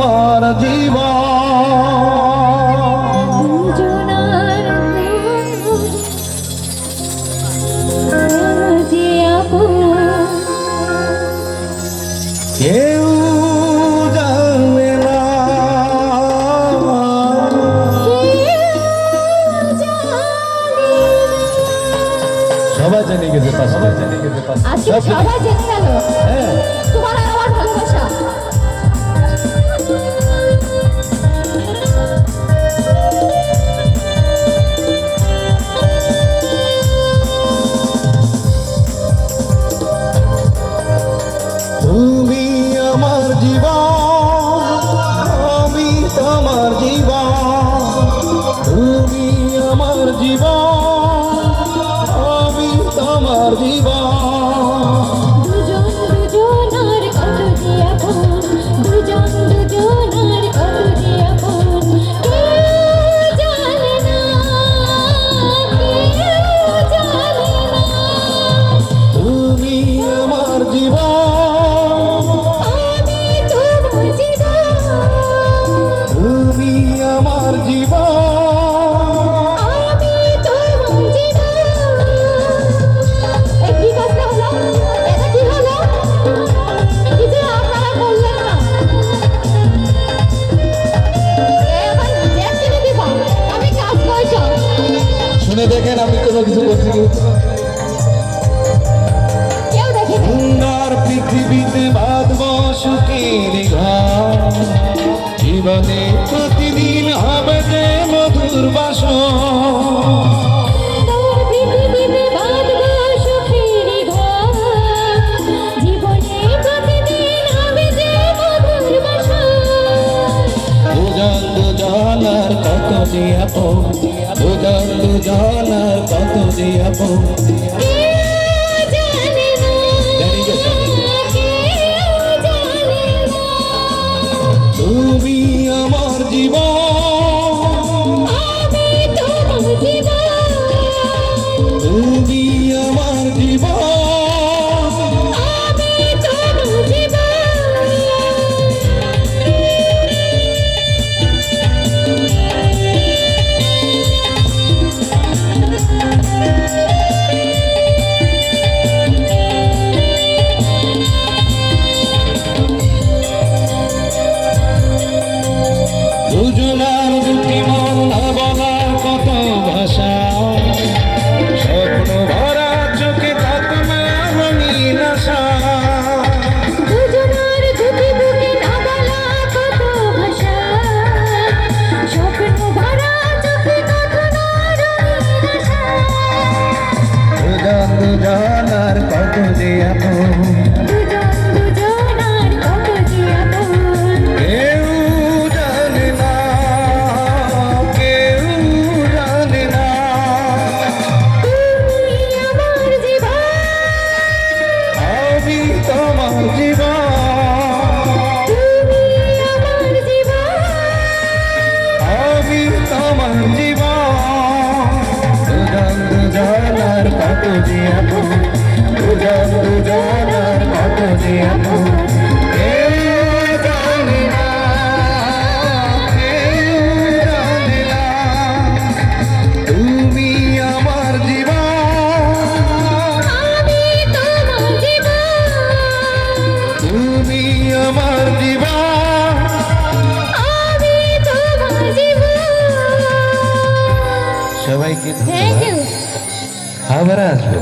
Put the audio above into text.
আমার জীবন দুজনার যে আপন কেউ জানে না সবাই জেনে গেছে আজকে সবাই জেনে গেল হ্যাঁ তোমার আর আমার ভালোবাসা। তুমি আমার জীবন আমি তোমার জীবন তুমি আমার জীবন আমি তোমার জীবন দুজন দুজনার কত যে আপন দুজন দুজনার কত যে আপন কেউ জানে না কেউ জানে না তুমি আমার জীবন আমি তোমার জীবন তুমি আমার জীবন আমি তোমার জীবন। এই কি কথা হলো? এটা কি হলো? কিছু আপনারা বললেন না। এবার দেখতে দিদি ভাই, আমি কাজ করছি। শুনে দেখেন আমি কোনো কিছু করছি কি কেউ দেখে নাই। সুন্দর পৃথিবীতে বাঁধব সুখের ঘর জীবনে প্রতিদিন হবে যে মধুর বাসন তোর পৃথিবীতে বাঁধব সুখের ঘর, জীবনে প্রতিদিন হবে যে মধুর বাসন। দুজন দুজনার কত যে আপন দুজন দুজনার কত যে আপন কেউ জানে না, জানি গেছে। কেউ জানে না। তুমি আমার জীবন আমি তোমার জীবন, তুমি আমার জীবন আমি তোমার জীবন। দুজনার দুটি মন না বলার কত ভাষা স্বপ্ন ভরা চোখে থাকবে রঙিন আশা দুজনার দুটি বুকে না বলা কত ভাষা, স্বপ্ন ভরা চোখে কখনো রঙিন আশা। দুজন দুজনার কত যে আপন দুজন দুজনার কত যে আপন কেউ জানে না কেউ জানে না তুমি আমার জীবন, আমি তোমার জীবন তুমি আমার জীবন। আমি তোমার জীবন দুজন দুজনার কত যে আপন দুজন দুজনার কত যে আপন কেউ জানে না কেউ জানে না তুমি আমার জীবন আমি তোমার জীবন, তুমি আমার জীবন আমি তোমার জীবন। সবাইকে থ্যাংক ইউ। আবার আসবো।